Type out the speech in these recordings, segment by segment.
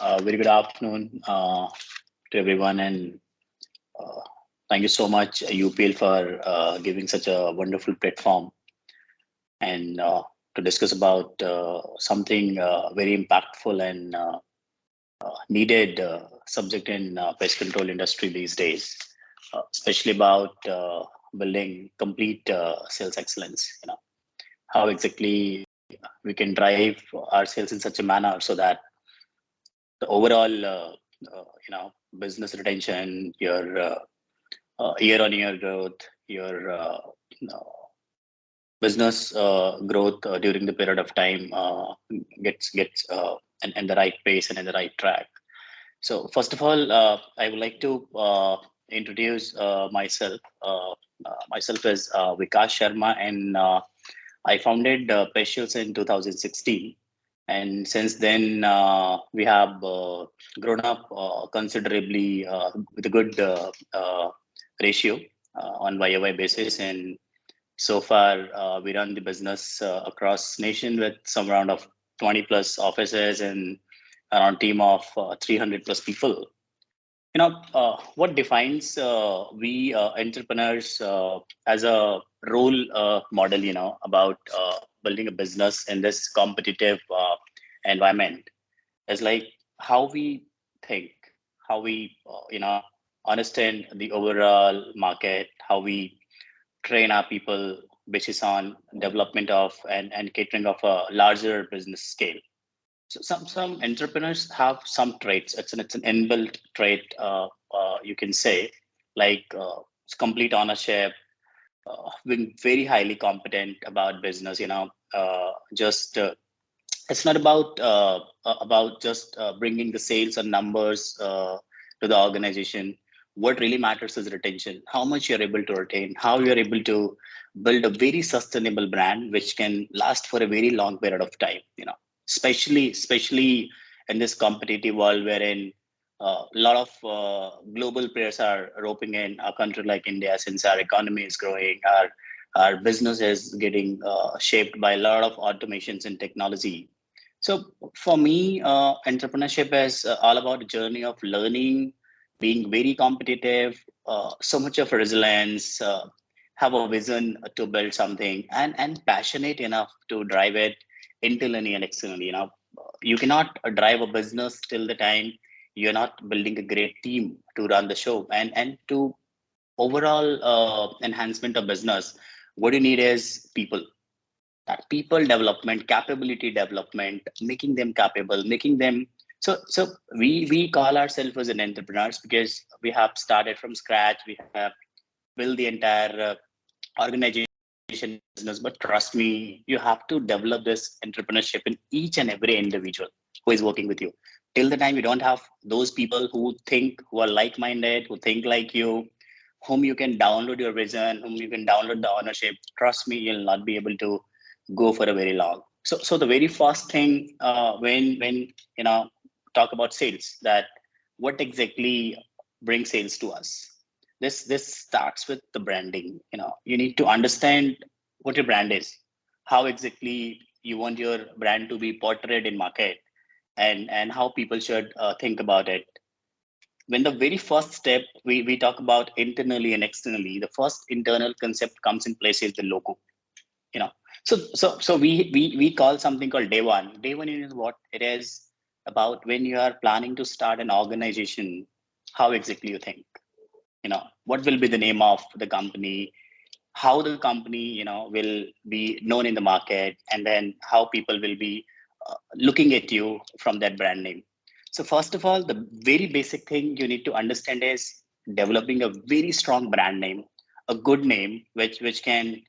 Very good afternoon to everyone, and uh, thank you so much, UPL, for giving such a wonderful platform and to discuss about something very impactful and needed subject in pest control industry these days, especially about building complete sales excellence. How exactly we can drive our sales in such a manner so that the overall business retention, your year-on-year growth, your business growth during the period of time gets and the right pace and in the right track. So first of all, I would like to introduce myself. Myself is Vikas Sharma, and I founded Pest Shields in 2016. And since then, we have grown up considerably with a good ratio on YOY basis. And so far, we run the business across nation with some round of 20 plus offices and around team of 300 plus people. What defines we entrepreneurs as a role model, about building a business in this competitive environment is like how we think, how we, understand the overall market, how we train our people, which is on development of and catering of a larger business scale. So some entrepreneurs have some traits. It's an inbuilt trait, you can say, like complete ownership, being very highly competent about business. Just it's not about just bringing the sales and numbers to the organization. What really matters is retention. How much you're able to retain, how you're able to build a very sustainable brand which can last for a very long period of time. Especially in this competitive world wherein a lot of global players are roping in a country like India, since our economy is growing, our business is getting shaped by a lot of automations and technology. So for me, entrepreneurship is all about a journey of learning, being very competitive, so much of resilience, have a vision to build something, and passionate enough to drive it internally and externally. You cannot drive a business till the time you're not building a great team to run the show and to overall enhancement of business. What you need is people, that people development, capability development, making them capable, making them so we call ourselves as an entrepreneurs because we have started from scratch. We have built the entire organization business. But trust me, you have to develop this entrepreneurship in each and every individual who is working with you. Till the time you don't have those people who are like-minded, who think like you, whom you can download your vision, whom you can download the ownership, trust me, you'll not be able to go for a very long. So the very first thing when talk about sales, that what exactly brings sales to us. This starts with the branding. You need to understand what your brand is, how exactly you want your brand to be portrayed in market, and how people should think about it. When the very first step we talk about internally and externally, the first internal concept comes in place is the logo. you know so we call something called day one is what it is about. When you are planning to start an organization, how exactly you think, what will be the name of the company, how the company will be known in the market, and then how people will be looking at you from that brand name. So first of all, the very basic thing you need to understand is developing a very strong brand name, a good name which can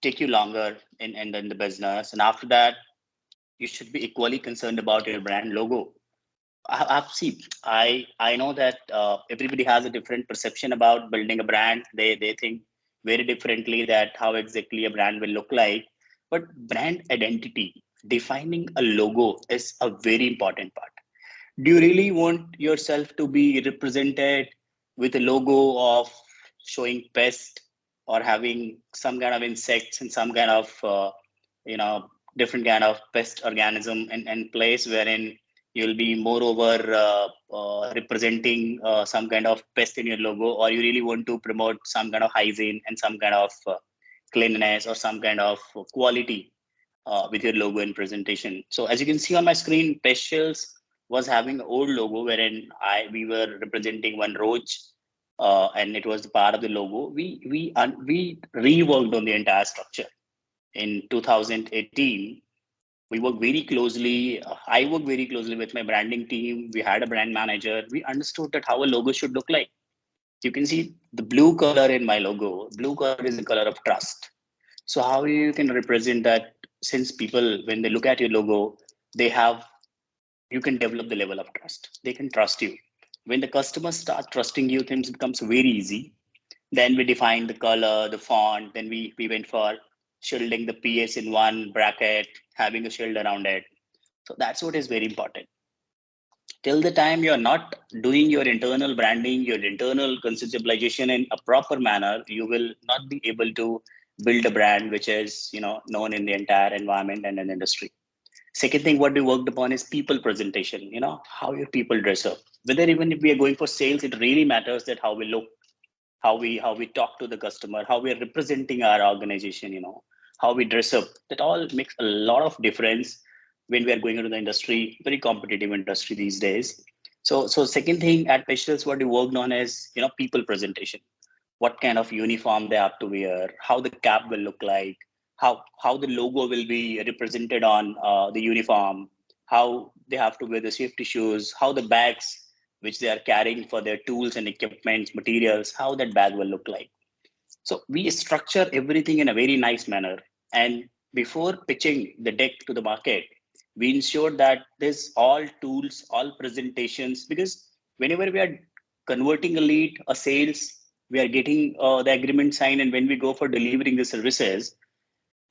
take you longer in the business. And after that, you should be equally concerned about your brand logo. I've seen, I know that everybody has a different perception about building a brand. They think very differently that how exactly a brand will look like. But brand identity, defining a logo is a very important part. Do you really want yourself to be represented with a logo of showing pest, or having some kind of insects and some kind of you know different kind of pest organism and place wherein You'll be moreover representing some kind of pest in your logo, or you really want to promote some kind of hygiene and some kind of cleanliness or some kind of quality with your logo and presentation. So as you can see on my screen, Pest Shields was having an old logo wherein we were representing one roach, and it was the part of the logo. We reworked on the entire structure in 2018. We work very closely. I work very closely with my branding team. We had a brand manager. We understood that how a logo should look like. You can see the blue color in my logo. Blue color is the color of trust. So how you can represent that, since people, when they look at your logo, they have, you can develop the level of trust. They can trust you. When the customers start trusting you, things becomes very easy. Then we defined the color, the font. Then we went for shielding the PS in one bracket, having a shield around it. So that's what is very important. Till the time you're not doing your internal branding, your internal conceptualization in a proper manner, you will not be able to build a brand which is, known in the entire environment and an industry. Second thing what we worked upon is people presentation. How your people dress up. Whether even if we are going for sales, it really matters that how we look, how we talk to the customer, how we are representing our organization, how we dress up. That all makes a lot of difference when we are going into the industry, very competitive industry these days. So second thing at Peshels, what we worked on is, people presentation. What kind of uniform they have to wear, how the cap will look like, how the logo will be represented on the uniform, how they have to wear the safety shoes, how the bags which they are carrying for their tools and equipment materials, how that bag will look like. So we structure everything in a very nice manner. And before pitching the deck to the market, we ensure that there's all tools, all presentations, because whenever we are converting a lead, a sales, we are getting the agreement signed, and when we go for delivering the services,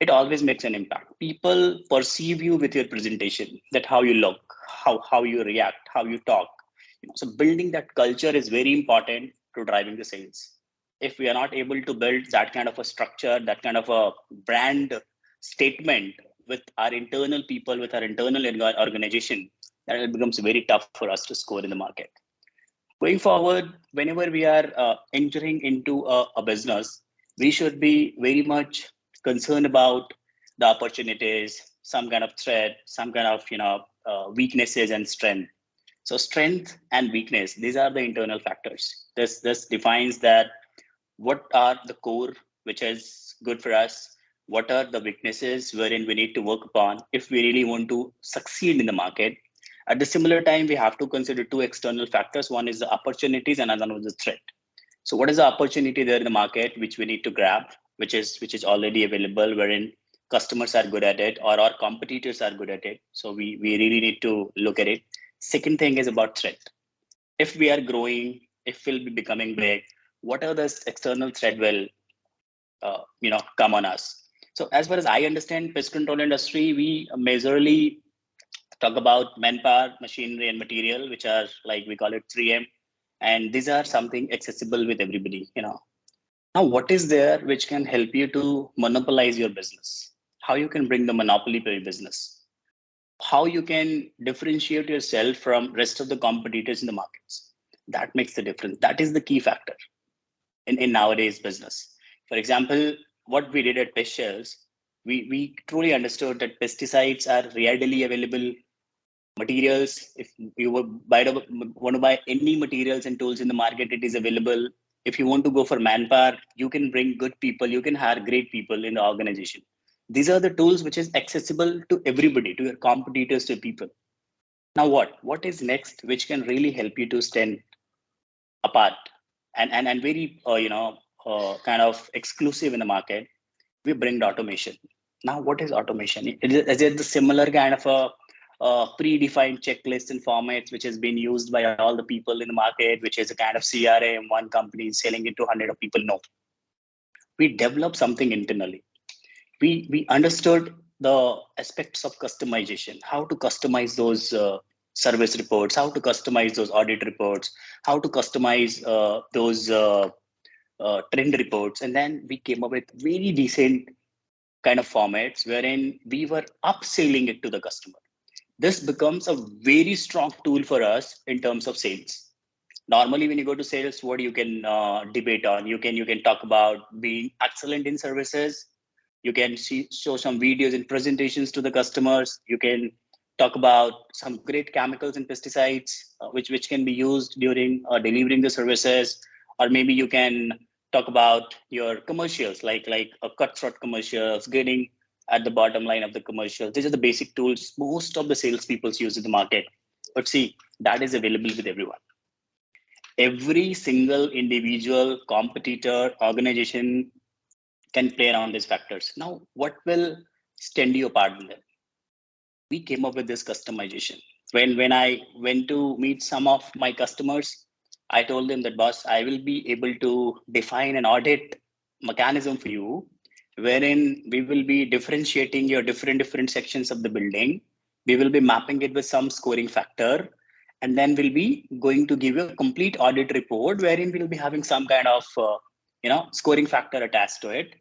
it always makes an impact. People perceive you with your presentation, that how you look, how you react, how you talk. So building that culture is very important to driving the sales. If we are not able to build that kind of a structure, that kind of a brand statement with our internal people, with our internal organization, then it becomes very tough for us to score in the market. Going forward, whenever we are entering into a business, we should be very much concerned about the opportunities, some kind of threat, some kind of weaknesses and strength. So strength and weakness, these are the internal factors. This defines that what are the core which is good for us, what are the weaknesses wherein we need to work upon if we really want to succeed in the market. At the similar time, we have to consider two external factors. One is the opportunities and another one is the threat. So what is the opportunity there in the market which we need to grab, which is already available, wherein customers are good at it or our competitors are good at it. So we really need to look at it. Second thing is about threat. If we are growing, if we'll be becoming big, what are the external threat will come on us? So as far as I understand pest control industry, we majorly talk about manpower, machinery, and material, which are like we call it 3M, and these are something accessible with everybody. Now, what is there which can help you to monopolize your business? How you can bring the monopoly to your business? How you can differentiate yourself from rest of the competitors in the markets? That makes the difference. That is the key factor in nowadays business. For example, what we did at Pest Shells, we truly understood that pesticides are readily available materials. If you want to buy any materials and tools in the market, it is available. If you want to go for manpower, you can bring good people, you can hire great people in the organization. These are the tools which is accessible to everybody, to your competitors, to people. Now what is next which can really help you to stand apart and very kind of exclusive in the market? We bring the automation. Now what is automation? Is it the similar kind of a predefined checklists and formats which has been used by all the people in the market, which is a kind of CRM, one company is selling it to 100 of people? No, we developed something internally. We understood the aspects of customization, how to customize those service reports, how to customize those audit reports, how to customize those trend reports, and then we came up with very decent kind of formats wherein we were upselling it to the customer. this becomes a very strong tool for us in terms of sales. Normally, when you go to sales, what you can debate on, you can talk about being excellent in services. You can show some videos and presentations to the customers. You can talk about some great chemicals and pesticides, which can be used during delivering the services. Or maybe you can talk about your commercials, like a cutthroat commercials, getting at the bottom line of the commercial. These are the basic tools most of the salespeople use in the market. But see, that is available with everyone. Every single individual, competitor, organization can play around these factors. Now, what will stand you apart in them? We came up with this customization. When I went to meet some of my customers, I told them that, boss, I will be able to define an audit mechanism for you, wherein we will be differentiating your different sections of the building. We will be mapping it with some scoring factor, and then we'll be going to give you a complete audit report, wherein we'll be having some kind of scoring factor attached to it.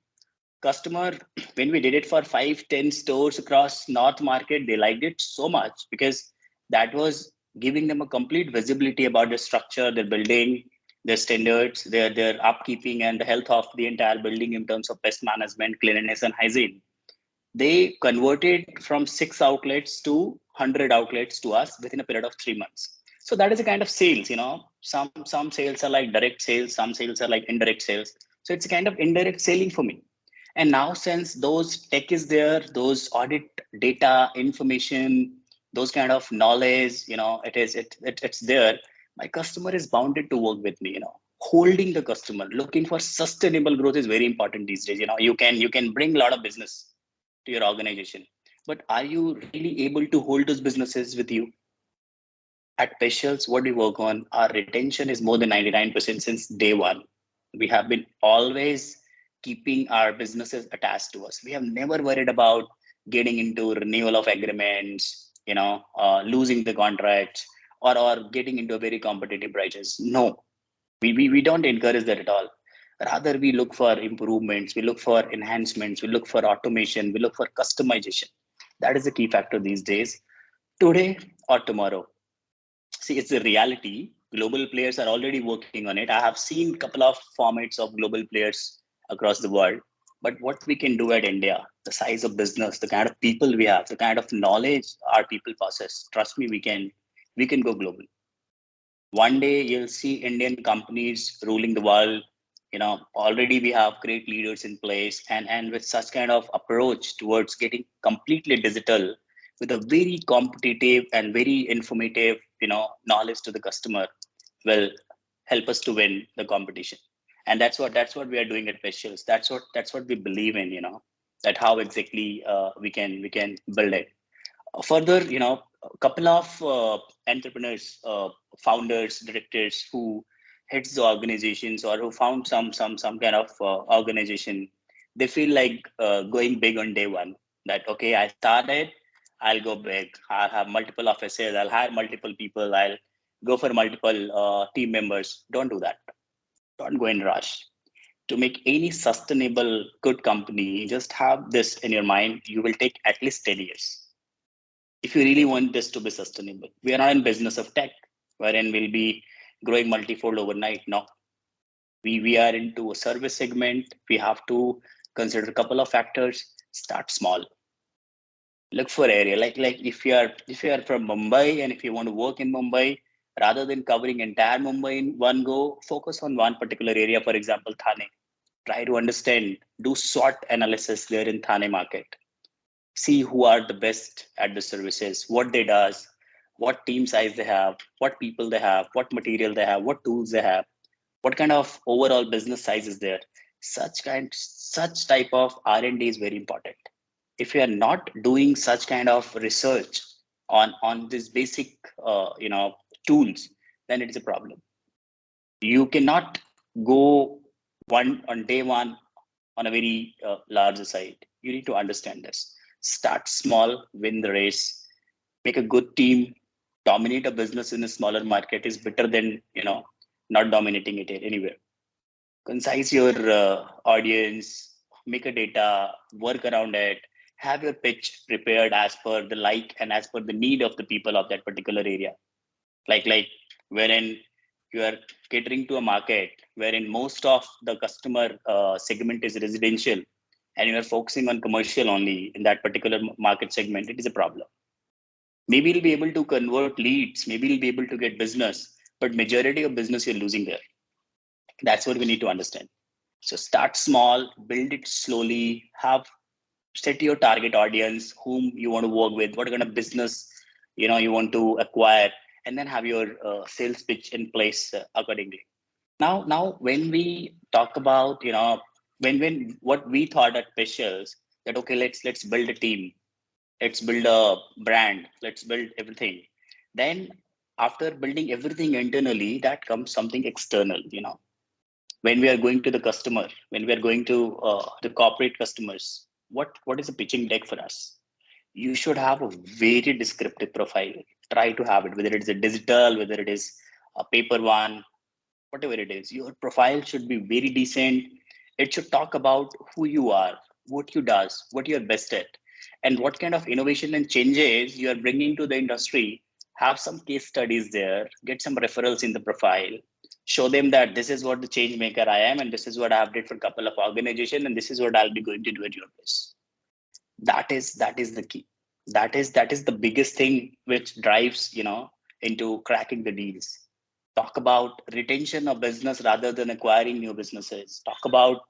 Customer, when we did it for 5-10 stores across north market, they liked it so much because that was giving them a complete visibility about the structure, their building, their standards, their upkeeping, and the health of the entire building in terms of pest management, cleanliness, and hygiene. They converted from 6 outlets to 100 outlets to us within a period of 3 months. So that is a kind of sales. Some sales are like direct sales, some sales are like indirect sales. So it's a kind of indirect selling for me. And now, since those tech is there, those audit data, information, those kind of knowledge, it's there. My customer is bounded to work with me. Holding the customer, looking for sustainable growth is very important these days. You can bring a lot of business to your organization, but are you really able to hold those businesses with you? At Pest Shields, what we work on, our retention is more than 99% since day one. We have been always keeping our businesses attached to us. We have never worried about getting into renewal of agreements, losing the contracts, or getting into a very competitive prices. No, we don't encourage that at all. Rather, we look for improvements, we look for enhancements, we look for automation, we look for customization. That is the key factor these days, today or tomorrow. See, it's a reality. Global players are already working on it. I have seen a couple of formats of global players across the world. But what we can do at India, the size of business, the kind of people we have, the kind of knowledge our people possess, trust me, we can go global. One day you'll see Indian companies ruling the world. Already we have great leaders in place, and with such kind of approach towards getting completely digital, with a very competitive and very informative, knowledge to the customer, will help us to win the competition. And that's what we are doing at Pest Shields. That's what we believe in. That how exactly we can build it. Further, a couple of entrepreneurs, founders, directors who heads the organizations or who found some kind of organization, they feel like going big on day one. That okay, I started, I'll go big. I'll have multiple offices. I'll hire multiple people. I'll go for multiple team members. Don't do that. Don't go in rush. To make any sustainable good company, just have this in your mind. You will take at least 10 years if you really want this to be sustainable. We are not in business of tech, wherein we'll be growing multifold overnight. No, we are into a service segment. We have to consider a couple of factors. Start small. Look for area. Like if you are from Mumbai and if you want to work in Mumbai, rather than covering entire Mumbai in one go, focus on one particular area. For example, Thane. Try to understand. Do SWOT analysis there in Thane market. See who are the best at the services, what they does, what team size they have, what people they have, what material they have, what tools they have, what kind of overall business size is there. Such type of R&D is very important. If you are not doing such kind of research on this basic tools, then it is a problem. You cannot go one on day one on a very larger side. You need to understand this. Start small, win the race, make a good team. Dominate a business in a smaller market is better than not dominating it anywhere. Concise your audience, make a data, work around it, have your pitch prepared as per the like and as per the need of the people of that particular area. Like wherein you are catering to a market wherein most of the customer segment is residential, and you are focusing on commercial only in that particular market segment, it is a problem. Maybe you'll be able to convert leads, maybe you'll be able to get business, but majority of business you're losing there. That's what we need to understand. So start small, build it slowly, have set your target audience, whom you want to work with, what kind of business you want to acquire, and then have your sales pitch in place accordingly. Now, when we talk about when what we thought at Pest Shields, that okay, let's build a team, let's build a brand, let's build everything. Then after building everything internally, that comes something external. When we are going to the customer, when we are going to the corporate customers, what is a pitching deck for us? You should have a very descriptive profile. Try to have it, whether it is a digital, whether it is a paper one, whatever it is. Your profile should be very decent. It should talk about who you are, what you does, what you're best at, and what kind of innovation and changes you are bringing to the industry. Have some case studies there, get some referrals in the profile, show them that this is what the change maker I am, and this is what I have did for a couple of organizations, and this is what I'll be going to do at your place. That is the key. That is the biggest thing which drives into cracking the deals. Talk about retention of business rather than acquiring new businesses. Talk about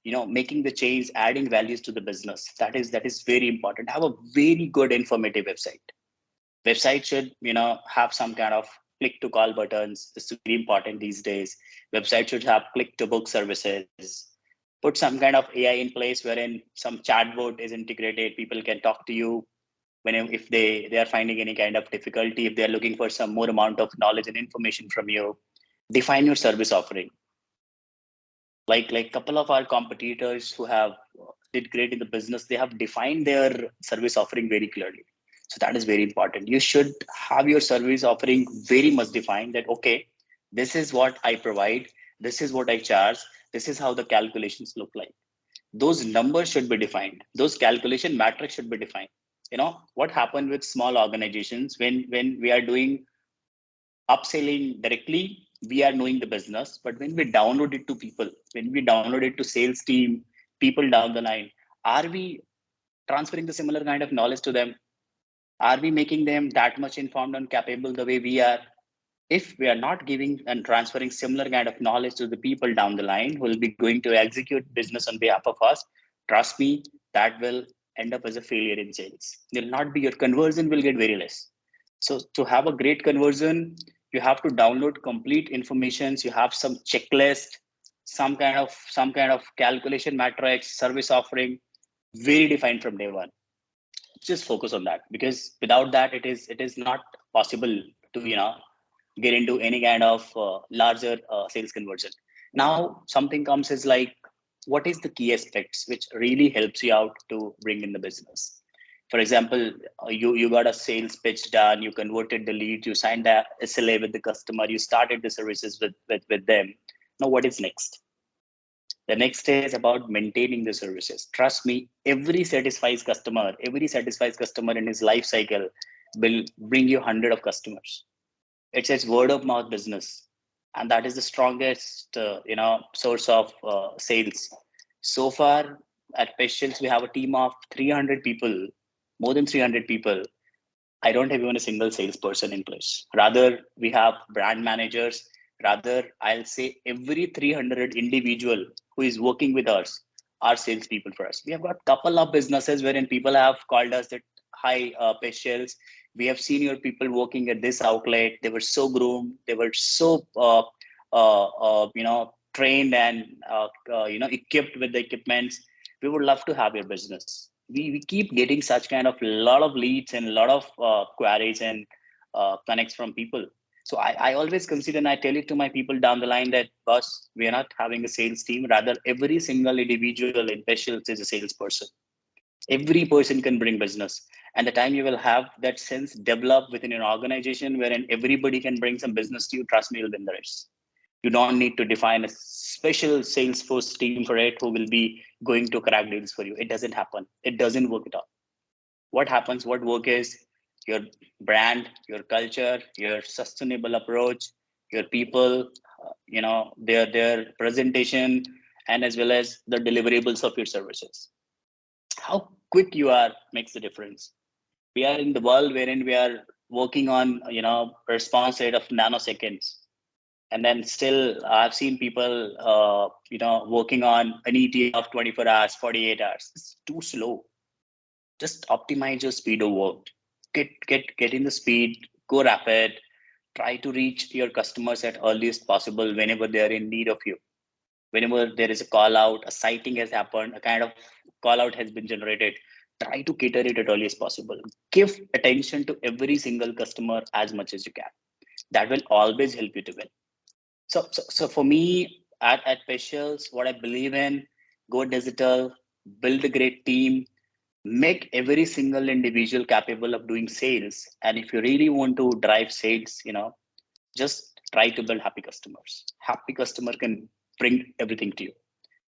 making the change, adding values to the business. That is very important. Have a very good informative website should have some kind of click to call buttons. This is very important these days. Website should have click to book services. Put some kind of AI in place wherein some chatbot is integrated. People can talk to you if they are finding any kind of difficulty, if they are looking for some more amount of knowledge and information from you. Define your service offering. Like couple of our competitors who have did great in the business, they have defined their service offering very clearly. So that is very important. You should have your service offering very much defined, that okay, this is what I provide, this is what I charge, this is how the calculations look like. Those numbers should be defined, those calculation metrics should be defined. What happened with small organizations, when we are doing upselling directly, we are knowing the business, but when we download it to people, when we download it to sales team, people down the line, are we transferring the similar kind of knowledge to them? Are we making them that much informed and capable the way we are? If we are not giving and transferring similar kind of knowledge to the people down the line who will be going to execute business on behalf of us, trust me, that will end up as a failure in sales. Will not be, your conversion will get very less. So to have a great conversion, you have to download complete informations. You have some checklist, some kind of calculation matrix, service offering, very defined from day one. Just focus on that, because without that, it is not possible to get into any kind of larger sales conversion. Now something comes is like, what is the key aspects which really helps you out to bring in the business? For example, you got a sales pitch done, you converted the lead, you signed the SLA with the customer, you started the services with them. Now what is next? The next is about maintaining the services. Trust me, every satisfied customer in his life cycle will bring you 100 of customers. It's word of mouth business, and that is the strongest source of sales. So far at Pest Shields, we have a team of 300 people, more than 300 people. I don't have even a single salesperson in place. Rather, we have brand managers. Rather, I'll say every 300 individual who is working with us are salespeople for us. We have got a couple of businesses wherein people have called us that, hi, Pest Shields, we have seen your people working at this outlet. They were so groomed. They were so, trained and, equipped with the equipments. We would love to have your business. We keep getting such kind of lot of leads and a lot of queries and connects from people. So I always consider, and I tell it to my people down the line, that boss, we are not having a sales team. Rather, every single individual in Pest Shields is a salesperson. Every person can bring business. And the time you will have that sense develop within an organization wherein everybody can bring some business to you, trust me, you'll win the race. You don't need to define a special Salesforce team for it who will be going to crack deals for you. It doesn't happen. It doesn't work at all. what happens, what work is your brand, your culture, your sustainable approach, your people, their presentation, and as well as the deliverables of your services. How quick you are makes the difference. We are in the world wherein we are working on response rate of nanoseconds, and then still I've seen people working on an ETA of 24 hours, 48 hours. It's too slow. Just optimize your speed of work. Get in the speed, go rapid, try to reach your customers at earliest possible whenever they are in need of you. Whenever there is a call out, a sighting has happened, a kind of call out has been generated, try to cater it at earliest possible. Give attention to every single customer as much as you can. That will always help you to win. So for me at Pest Shields, what I believe in, go digital, build a great team, make every single individual capable of doing sales. And if you really want to drive sales, just try to build happy customers. Happy customer can bring everything to you.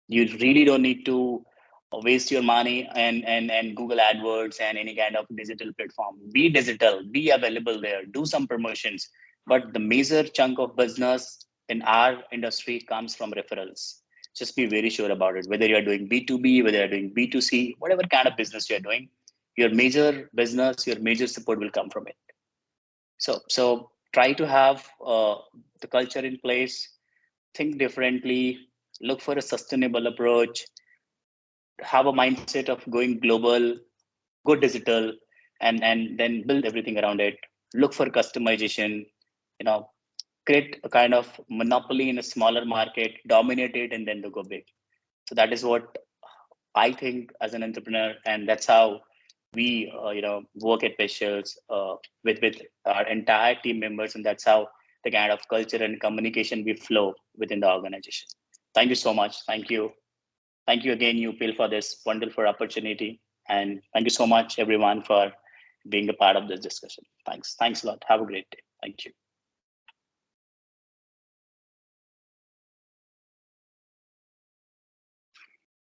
You really don't need to waste your money and Google AdWords and any kind of digital platform. Be digital, be available there, do some promotions. But the major chunk of business in our industry comes from referrals. Just be very sure about it. Whether you're doing B2B, whether you're doing B2C, whatever kind of business you're doing, your major business, your major support will come from it. So try to have the culture in place, think differently, look for a sustainable approach, have a mindset of going global, go digital, and then build everything around it. Look for customization, you know, create a kind of monopoly in a smaller market, dominate it, and then to go big. So that is what I think as an entrepreneur, and that's how we, work at Pest Shields with our entire team members, and that's how the kind of culture and communication we flow within the organization. Thank you so much. Thank you again, Upil, for this wonderful opportunity, and thank you so much, everyone, for being a part of this discussion. Thanks a lot. Have a great day. Thank you.